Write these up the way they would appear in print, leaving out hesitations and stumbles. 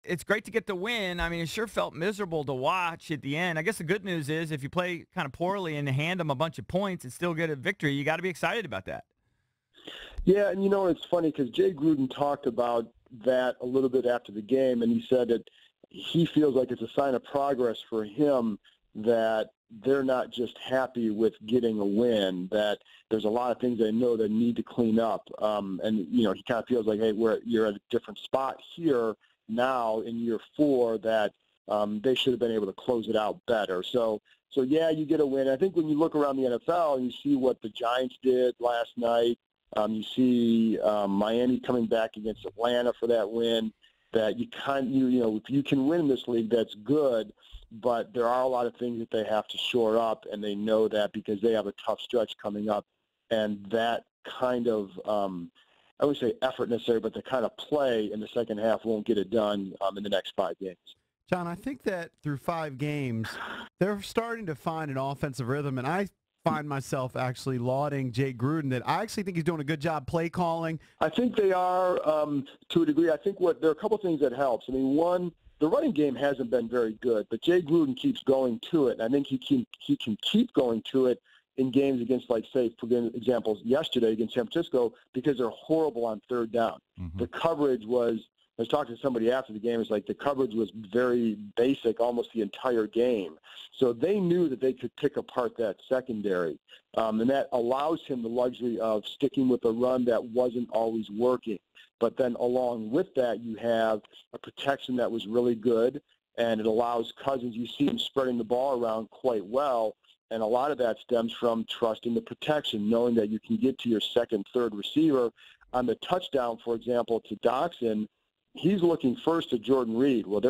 it's great to get the win. I mean, it sure felt miserable to watch at the end. I guess the good news is if you play kind of poorly and hand them a bunch of points and still get a victory, you got to be excited about that. Yeah, and it's funny because Jay Gruden talked about that a little bit after the game, and he said that he feels like it's a sign of progress for him that they're not just happy with getting a win, that there's a lot of things they know they need to clean up. And he kind of feels like, hey, you're at a different spot here now in year 4 that they should have been able to close it out better. So yeah, you get a win. I think when you look around the NFL and you see what the Giants did last night, you see Miami coming back against Atlanta for that win, that if you can win this league, that's good. But there are a lot of things that they have to shore up, and they know that because they have a tough stretch coming up. And that kind of, I wouldn't say effort necessarily, but the kind of play in the second half won't get it done in the next 5 games. John, I think that through 5 games, they're starting to find an offensive rhythm, and I find myself actually lauding Jay Gruden that I actually think he's doing a good job play calling. I think they are to a degree. I think there are a couple things that helps. I mean, one, the running game hasn't been very good, but Jay Gruden keeps going to it. And I think he can keep going to it in games against, like, say, for example, yesterday against San Francisco, because they're horrible on third down. Mm-hmm. The coverage was, I was talking to somebody after the game, it's like the coverage was very basic almost the entire game. So they knew that they could pick apart that secondary. And that allows him the luxury of sticking with a run that wasn't always working. But then along with that, you have a protection that was really good, and it allows Cousins, you see him spreading the ball around quite well, and a lot of that stems from trusting the protection, knowing that you can get to your second, third receiver. On the touchdown, for example, to Doctson, he's looking first at Jordan Reed. Well,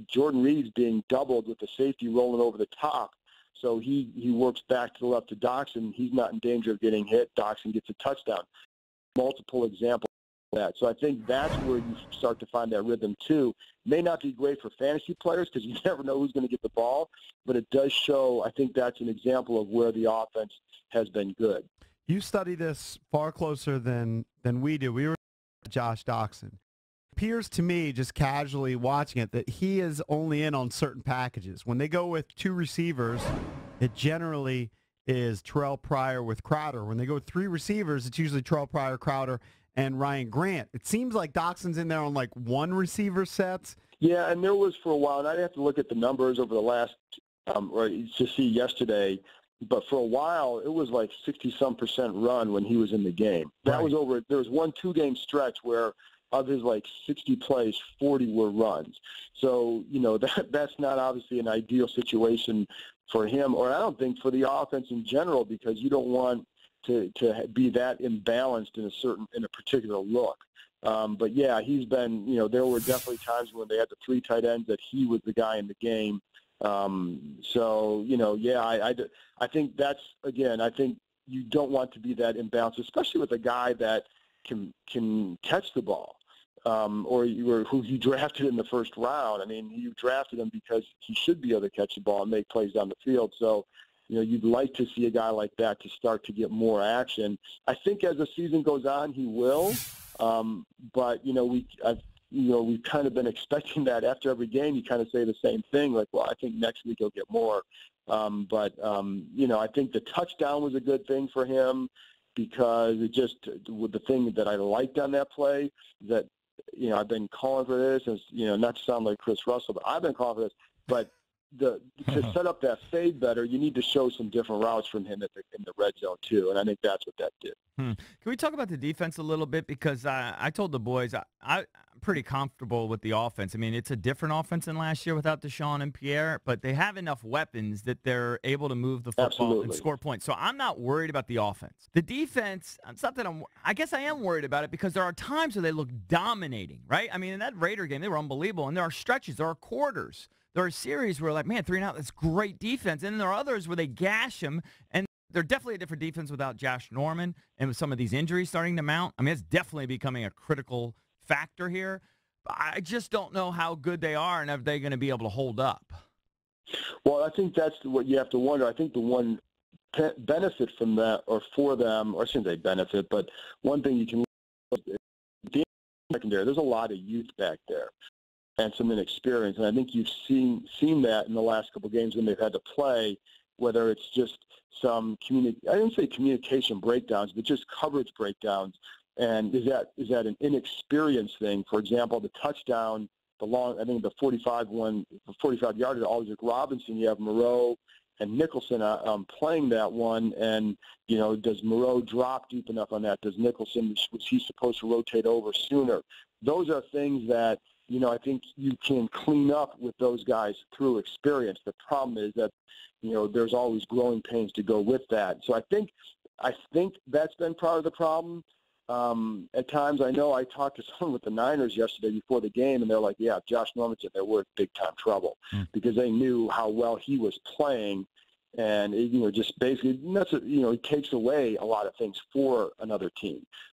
Jordan Reed's being doubled with the safety rolling over the top. So he works back to the left to Doctson. He's not in danger of getting hit. Doctson gets a touchdown. Multiple examples of that. So I think that's where you start to find that rhythm too. May not be great for fantasy players because you never know who's going to get the ball, but it does show, I think that's an example of where the offense has been good. You study this far closer than we do. We were Josh Doctson. Appears to me, just casually watching it, that he is only in on certain packages. When they go with 2 receivers, it generally is Terrell Pryor with Crowder. When they go with 3 receivers, it's usually Terrell Pryor, Crowder, and Ryan Grant. It seems like Dockson's in there on like 1 receiver sets. Yeah, and there was for a while, and I'd have to look at the numbers over the last, or to see yesterday, but for a while, it was like 60-some% run when he was in the game. That Right. was over. There was 1 2-game stretch where of his like 60 plays, 40 were runs. So, that's not obviously an ideal situation for him, or I don't think for the offense in general, because you don't want to be that imbalanced in a particular look. But yeah, he's been, there were definitely times when they had the 3 tight ends that he was the guy in the game. I think that's, again, I think you don't want to be that imbalanced, especially with a guy that can catch the ball. Or who you drafted in the first round. I mean, you drafted him because he should be able to catch the ball and make plays down the field. So, you'd like to see a guy like that to start to get more action. I think as the season goes on, he will. But we've kind of been expecting that after every game. You kind of say the same thing, like, well, I think next week he'll get more. I think the touchdown was a good thing for him, because it just with the thing that I liked on that play that. I've been calling for this, and not to sound like Chris Russell, but I've been calling for this. But to set up that fade better, you need to show some different routes from him in the red zone too, and I think that's what that did. Can we talk about the defense a little bit? Because I told the boys I'm pretty comfortable with the offense. I mean, it's a different offense than last year without Deshaun and Pierre, but they have enough weapons that they're able to move the football Absolutely. and score points. So I'm not worried about the offense. The defense, it's not that I guess I am worried about it, because there are times where they look dominating, right? I mean, in that Raider game, they were unbelievable, and there are stretches, there are quarters. There are series where, like, man, 3-and-out, that's great defense. And then there are others where they gash them, and they're definitely a different defense without Josh Norman and with some of these injuries starting to mount. I mean, it's definitely becoming a critical factor here. But I just don't know how good they are and are they going to be able to hold up. Well, I think that's what you have to wonder. I think the one benefit from that, or for them, or I shouldn't say benefit, but one thing you can look at the secondary, there's a lot of youth back there. and some inexperience. And I think you've seen that in the last couple of games when they've had to play, whether it's just some I didn't say communication breakdowns, but just coverage breakdowns. And is that an inexperience thing? For example, the touchdown, I think the 45-yard to Aldrich Robinson, you have Moreau and Nicholson playing that one, and does Moreau drop deep enough on that? Does Nicholson, was he supposed to rotate over sooner? Those are things that I think you can clean up with those guys through experience. The problem is that there's always growing pains to go with that. So I think that's been part of the problem. At times, I know I talked to someone with the Niners yesterday before the game, and they're like, yeah, Josh Norman's in there, we're in big-time trouble, because they knew how well he was playing, and just basically, it takes away a lot of things for another team.